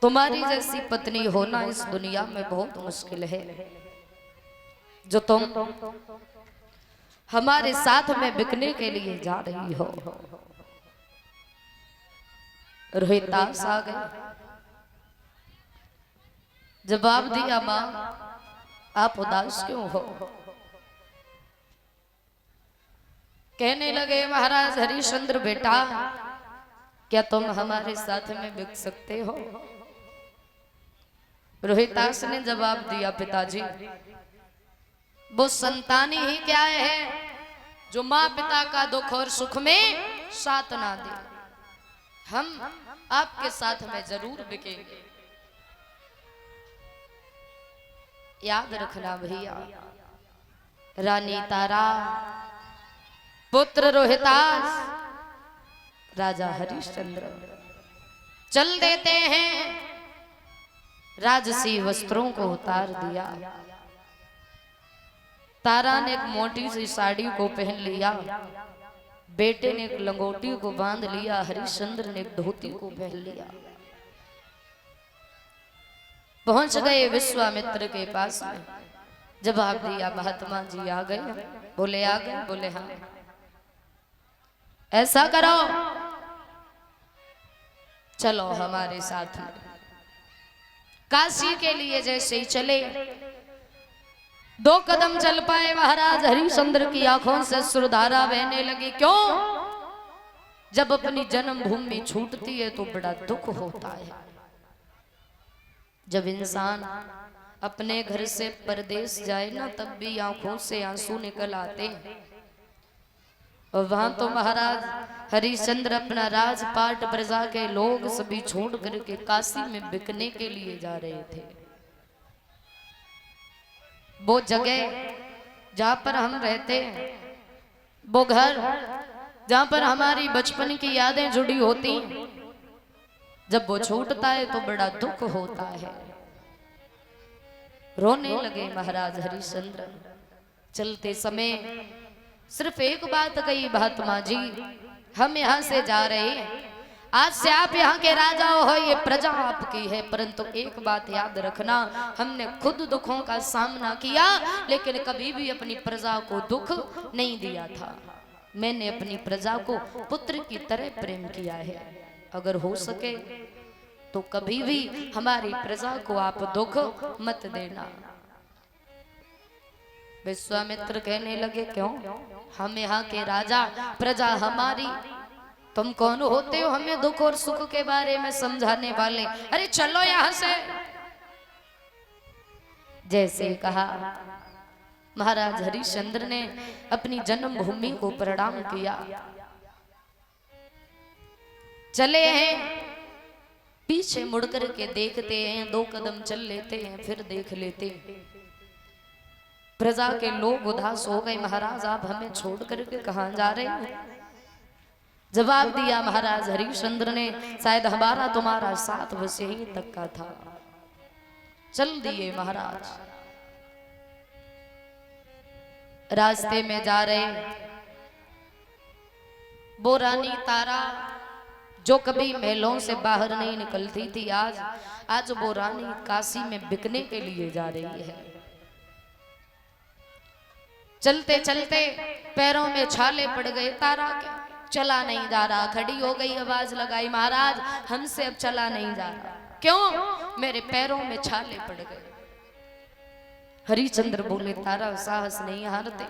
तुम्हारी जैसी पत्नी होना इस दुनिया में बहुत मुश्किल है, जो तुम हमारे साथ में बिकने के लिए जा रही हो। रोहितास आ गए, जवाब दिया, मां आप उदास क्यों हो? कहने लगे, महाराज हरिश्चंद्र बेटा, क्या तुम हमारे साथ में बिक सकते हो? रोहितास ने जवाब दिया, पिताजी वो संतानी ही क्या है जो माँ पिता का दुख और सुख में साथ ना दे। हम आपके साथ में जरूर बिकेंगे। याद रखना भैया, रानी तारा, पुत्र रोहितास, राजा हरिश्चंद्र चल देते हैं। राजसी वस्त्रों को उतार दिया। तारा ने एक मोटी सी साड़ी को पहन लिया, बेटे ने एक लंगोटी को बांध लिया, हरिश्चंद्र ने एक धोती को पहन लिया। पहुंच गए विश्वामित्र के पास में। जवाब दिया, महात्मा जी आ गए। बोले आ गए? बोले हाँ। ऐसा करो, चलो हमारे साथ में। काशी के लिए जैसे ही चले, 2 कदम चल पाए, महाराज हरिश्चंद्र की आंखों से सुरधारा बहने लगी। क्यों? जब अपनी जन्मभूमि छूटती है तो बड़ा दुख होता है। जब इंसान अपने घर से परदेश जाए ना, तब भी आंखों से आंसू निकल आते हैं। और वहां तो महाराज हरिश्चंद्र अपना राजपाट, प्रजा के लोग सभी छोड़ करके काशी में बिकने के लिए जा रहे थे। वो जगह जहां पर हम रहते हैं, वो घर जहां पर हमारी बचपन की यादें जुड़ी होती, जब वो छूटता है तो बड़ा दुख होता है। रोने लगे महाराज हरिश्चंद्र। चलते समय सिर्फ एक बात कही, महात्मा जी हम यहाँ से जा रहे हैं, आज से आप यहाँ के राजा हो, ये प्रजा आपकी है, परंतु एक बात याद रखना, हमने खुद दुखों का सामना किया लेकिन कभी भी अपनी प्रजा को दुख नहीं दिया था। मैंने अपनी प्रजा को पुत्र की तरह प्रेम किया है। अगर हो सके तो कभी भी हमारी प्रजा को आप दुख मत देना। विश्वामित्र कहने लगे, क्यों? हम यहाँ के राजा, प्रजा हमारी, तुम कौन होते हो हमें दुख और सुख के बारे में समझाने वाले? अरे चलो यहाँ से। जैसे कहा, महाराज हरिश्चंद्र ने अपनी जन्मभूमि को प्रणाम किया। चले हैं, पीछे मुड़कर के देखते हैं, 2 कदम चल लेते हैं, फिर देख लेते हैं। प्रजा के लोग उदास हो गए, महाराज आप हमें छोड़ करके कहां जा रहे हो? जवाब दिया महाराज हरिश्चंद्र ने, शायद हमारा तुम्हारा साथ बस यहीं तक का था। चल दिए महाराज। रास्ते में जा रहे, वो रानी तारा जो कभी महलों से बाहर नहीं निकलती थी, आज वो रानी काशी में बिकने के लिए जा रही है। चलते चलते पैरों में छाले पड़ गए तारा के, चला नहीं जा रहा। खड़ी हो गई, आवाज लगाई, महाराज हमसे अब चला नहीं जा रहा। क्यों? मेरे पैरों में छाले पड़ गए। हरिश्चंद्र बोले, तारा साहस नहीं हारते,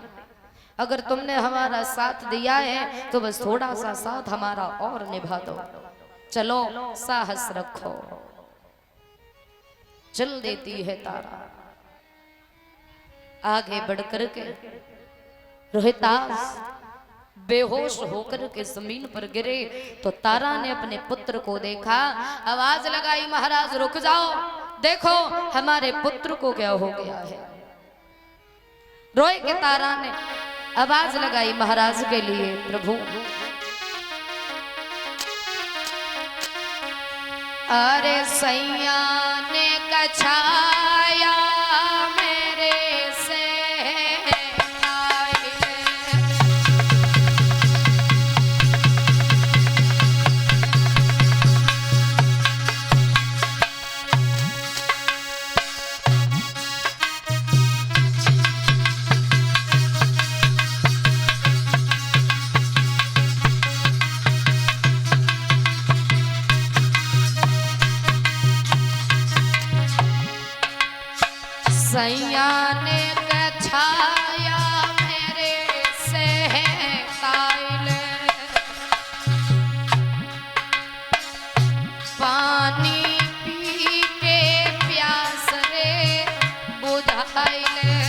अगर तुमने हमारा साथ दिया है तो बस थोड़ा सा साथ हमारा और निभा दो, चलो साहस रखो। चल देती है तारा। आगे बढ़कर के रोहितास बेहोश होकर के जमीन पर गिरे तो तारा ने अपने पुत्र को देखा, आवाज लगाई, महाराज रुक जाओ, देखो हमारे पुत्र को क्या हो गया है। रोए के तारा ने आवाज लगाई महाराज के लिए, प्रभु अरे सैया ने कछाया मेरे से सैया ने छाया मेरे से ताइले पानी पी के प्यास रे बुझाइले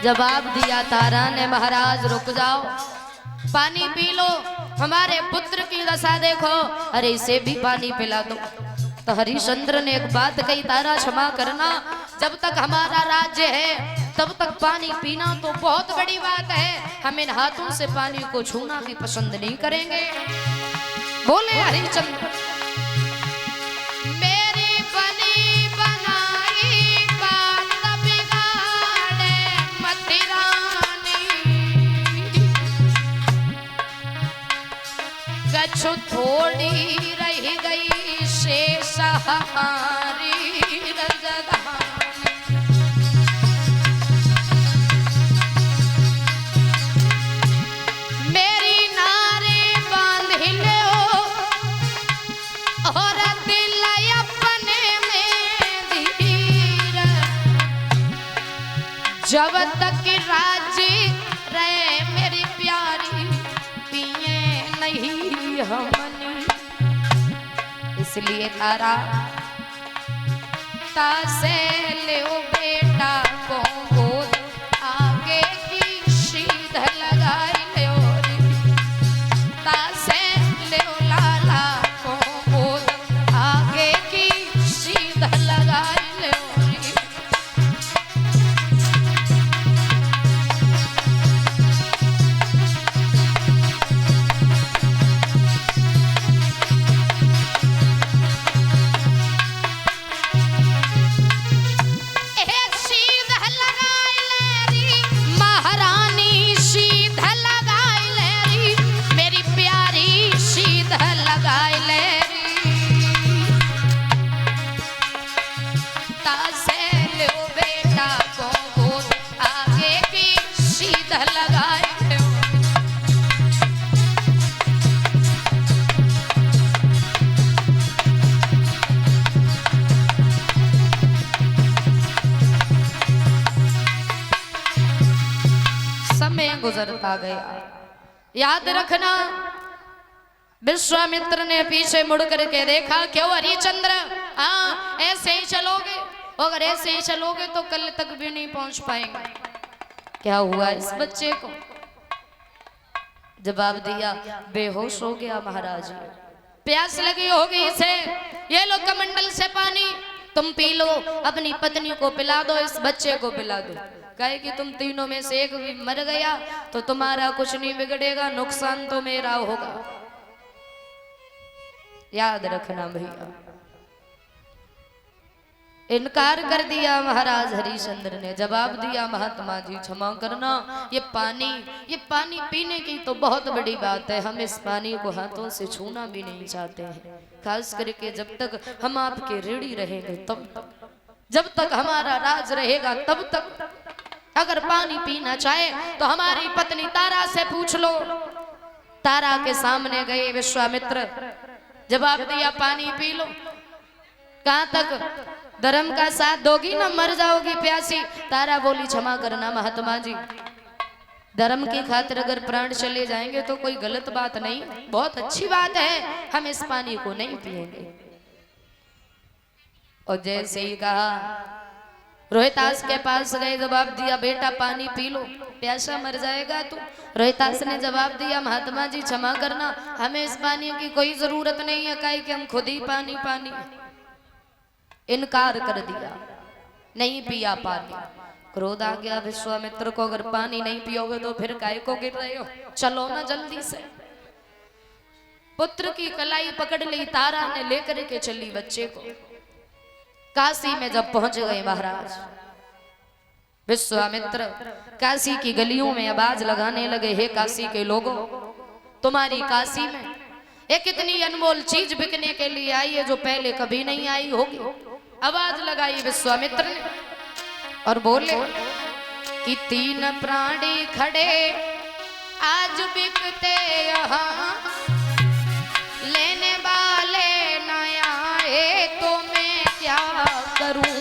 जवाब दिया तारा ने, महाराज रुक जाओ, पानी पी लो, हमारे पुत्र की दशा देखो, अरे इसे भी पानी पिला दो। तो हरिश्चंद्र ने एक बात कही, तारा क्षमा करना, जब तक हमारा राज्य है तब तक पानी पीना तो बहुत बड़ी बात है, हम इन हाथों से पानी को छूना भी पसंद नहीं करेंगे। बोले हरिश्चंद्र, थोड़ी रह गई शेष हमारी रजधानी, मेरी नारे बांध लो और दिल अपने में धीर, जब तक राज्य रहे मेरी प्यारी पिए नहीं हमनी। इसलिए तारा तासे ले बेटा को गोद आगे की सीध लगाई ले, तासे ले लाला को गोद आगे की सीध लगाई ले। गुजरता गया। याद रखना, विश्वामित्र ने पीछे मुड़ करके देखा, क्यों हरिश्चंद्र, हाँ ऐसे ही चलोगे, अगर ऐसे ही चलोगे तो कल तक भी नहीं पहुंच पाएंगे। क्या हुआ इस बच्चे को? जवाब दिया, बेहोश हो गया महाराज, प्यास लगी होगी इसे, ये लो कमंडल से पानी तुम पी लो, अपनी पत्नी को पिला दो, इस बच्चे को पिला दो। कहे कि तुम तीनों में से एक भी मर गया तो तुम्हारा कुछ नहीं बिगड़ेगा, नुकसान तो मेरा होगा। याद रखना भैया, इनकार कर दिया महाराज हरिश्चंद्र ने। जवाब दिया, महात्मा जी क्षमा करना, ये पानी पीने की तो बहुत बड़ी बात है, हम इस पानी को हाथों से छूना भी नहीं चाहते हैं, खास करके जब तक हम आपके ऋणी रहेंगे तब तक, जब तक हमारा राज रहेगा तब तक। अगर पानी पीना चाहे तो हमारी पत्नी तारा से पूछ लो। तारा के सामने गए विश्वामित्र, जवाब दिया, पानी पी लो। कहां तक धर्म का साथ दोगी ना मर जाओगी प्यासी। तारा बोली, क्षमा करना महात्मा जी, धर्म की खातिर अगर प्राण चले जाएंगे तो कोई गलत बात नहीं, बहुत अच्छी बात है, हम इस पानी को नहीं पिएंगे। और जैसे ही कहा, रोहितास के पास गए, जवाब दिया, बेटा पानी पी लो, प्यासा मर जाएगा तू। रोहितास ने जवाब दिया, महात्मा जी क्षमा करना, हमें इस पानी की कोई जरूरत नहीं है, काहे कि हम खुद ही पानी इनकार कर दिया, नहीं पिया पानी। क्रोध आ गया विश्वामित्र को, अगर पानी नहीं पियोगे तो फिर काय को गिर रहे हो, चलो ना जल्दी से। पुत्र की कलाई पकड़ ली, तारा ने लेकर के चली बच्चे को। काशी में जब पहुंच गए महाराज विश्वामित्र, काशी की गलियों में आवाज लगाने लगे, हे काशी के लोगों, तुम्हारी काशी में एक इतनी अनमोल चीज बिकने के लिए आई है जो पहले कभी नहीं आई होगी। आवाज लगाई विश्वामित्र ने और बोले कि 3 प्राणी खड़े आज बिकते यहाँ, लेने वाले न आए तो मैं क्या करूं।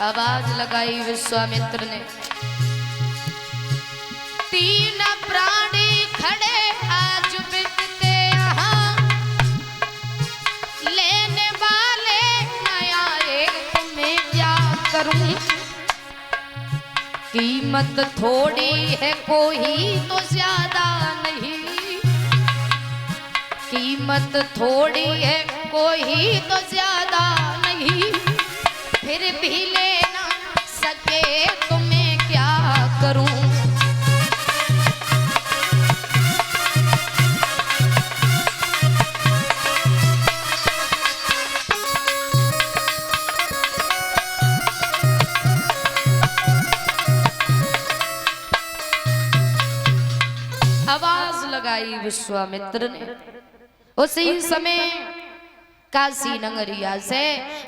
आवाज लगाई विश्वामित्र ने, 3 प्राणी खड़े आज बिकते यहाँ, लेने वाले न आए तो मैं क्या करूं। कीमत थोड़ी है कोई तो ज्यादा नहीं, कीमत थोड़ी है कोई तो ज्यादा नहीं, फिर भी ले ना सके तो मैं क्या करूं। आवाज लगाई विश्वामित्र ने। उसी समय काशी नगरिया से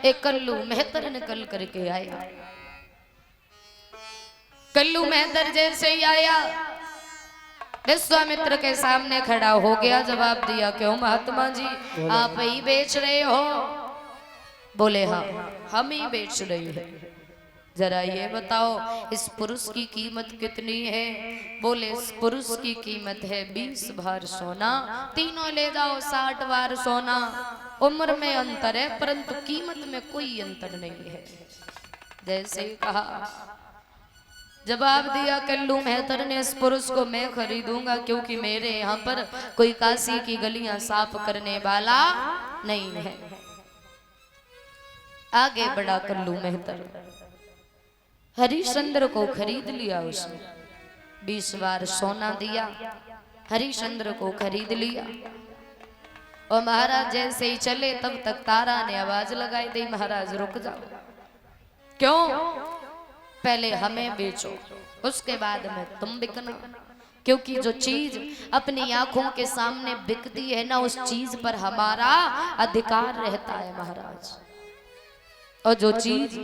एक कल्लू मेहतर निकल करके आया। कल्लू मेहतर जैसे ही आया विश्वामित्र के सामने खड़ा हो गया, जवाब दिया, क्यों महात्मा जी आप ही बेच रहे हो? बोले हाँ हम ही बेच रहे हैं। जरा ये बताओ इस पुरुष की कीमत कितनी है? बोले इस पुरुष की कीमत है 20 भार सोना। तीनों ले जाओ 60 भार सोना। उम्र में अंतर है परंतु कीमत में कोई अंतर नहीं है। जैसे ही कहा, जवाब दिया कल्लू मेहतर ने, इस पुरुष को मैं खरीदूंगा क्योंकि मेरे यहाँ पर कोई काशी की गलियां साफ करने वाला नहीं है। आगे बढ़ा कल्लू मेहतर, हरिश्चंद्र को खरीद लिया उसने। 20 बार सोना दिया, हरिश्चंद्र को खरीद लिया। और महाराज जैसे ही चले तब तक तारा ने आवाज लगाई दी, महाराज रुक जाओ। क्यों? पहले हमें बेचो उसके बाद में तुम बिकना, क्योंकि जो चीज अपनी आंखों के सामने बिकती है ना, उस चीज पर हमारा अधिकार रहता है महाराज। और जो चीज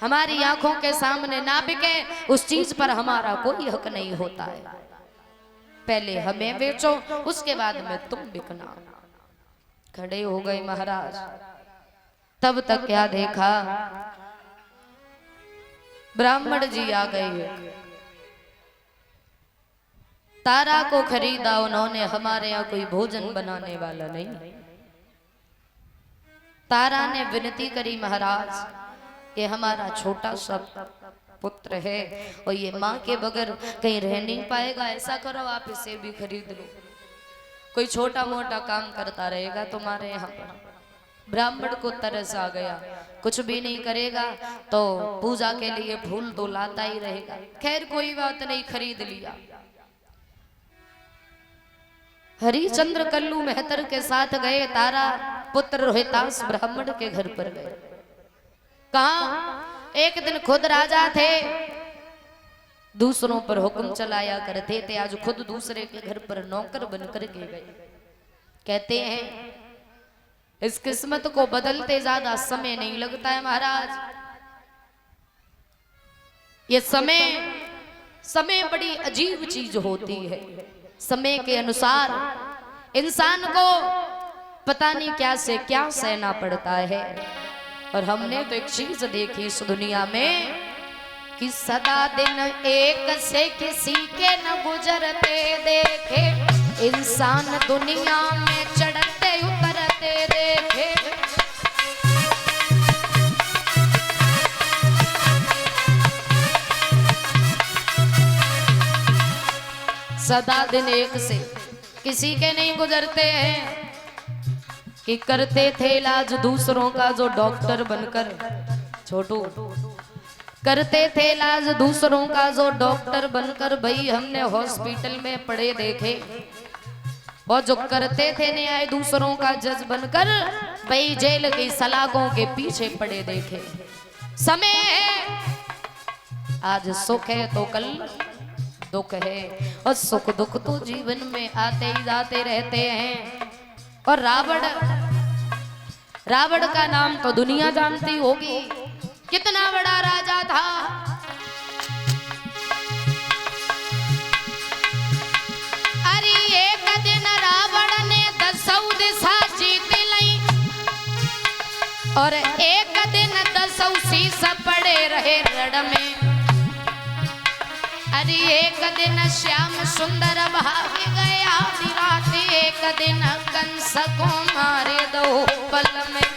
हमारी आंखों के सामने ना बिके उस चीज पर हमारा कोई हक नहीं होता है। पहले हमें बेचो उसके बाद में तुम बिकना। खड़े हो गए महाराज। तब तक क्या देखा, ब्राह्मण जी आ गए। तारा को खरीदा उन्होंने, हमारे यहाँ कोई भोजन बनाने वाला नहीं। तारा ने विनती करी, महाराज ये हमारा छोटा सा पुत्र है और ये माँ के बगैर कहीं रह नहीं पाएगा, ऐसा करो आप इसे भी खरीद लो, कोई छोटा मोटा काम करता रहेगा तुम्हारे यहाँ पर। ब्राह्मण को तरस आ गया, कुछ भी नहीं करेगा तो पूजा के लिए फूल तो लाता ही रहेगा। खैर कोई बात नहीं, खरीद लिया। हरिश्चंद्र कल्लू मेहतर के साथ गए, तारा पुत्र रोहितास ब्राह्मण के घर पर गए। कहा एक दिन खुद राजा थे, दूसरों पर हुक्म चलाया करते थे, आज खुद दूसरे के घर पर नौकर बनकर के गए। कहते हैं इस किस्मत को बदलते ज्यादा समय नहीं लगता है महाराज। ये समय समय बड़ी अजीब चीज होती है। समय के अनुसार इंसान को पता नहीं क्या से क्या सहना पड़ता है। और हमने तो एक चीज देखी इस दुनिया में कि सदा दिन एक से किसी के न गुजरते देखे, इंसान दुनिया में चढ़ते उतरते देखे। सदा दिन एक से किसी के नहीं गुजरते हैं कि करते थे इलाज दूसरों का जो डॉक्टर बनकर, छोटू करते थे इलाज दूसरों का जो डॉक्टर बनकर। भाई हमने हॉस्पिटल में पड़े देखे, और जो करते थे न्याय दूसरों का जज बनकर, भाई जेल की सलाखों के पीछे पड़े देखे। समय है, आज सुख है तो कल दुख है, और सुख दुख तो जीवन में आते ही जाते रहते हैं। और रावण का नाम तो दुनिया जानती होगी, कितना बड़ा राजा था। अरे एक दिन रावण ने 10 दिशा जीत ली, और एक दिन 10 शीश पड़े रहे रण में। अरे एक दिन श्याम सुंदर भाग गया रात, एक दिन कंस को मारे 2 पल में।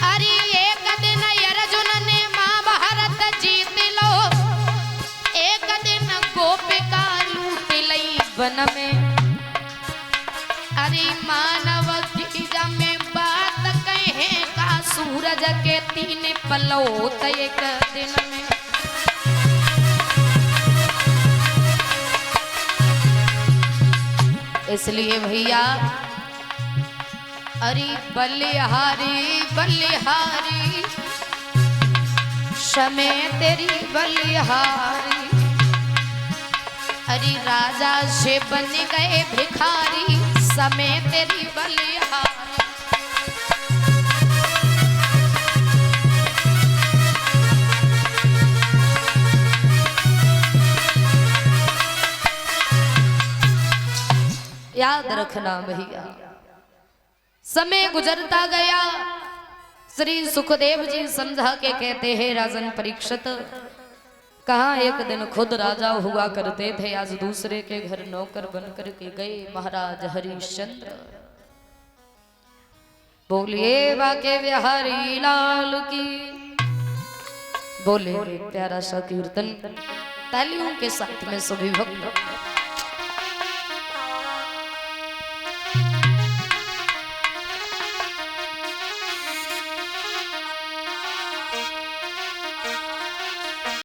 अरे एक दिन अर्जुन ने महाभारत जीत लो, एक दिन गोपिका लूट ली वन में। अरे मानव की में बात कहे का सूरज के 3 पल होते एक दिन में। इसलिए भैया अरे बलिहारी बलिहारी समय तेरी बलिहारी। अरे राजा से बन गए भिखारी, समय तेरी बलिहारी। याद रखना भैया, समय गुजरता गया। श्री सुखदेव जी समझा के कहते हैं, राजन परीक्षित, कहाँ एक दिन खुद राजा हुआ करते थे, आज दूसरे के घर नौकर बनकर के गए महाराज हरिश्चंद्र। बोलिए बाके बिहारी लाल की। बोले प्यारा सा कीर्तन तालियों के साथ में सभी भक्त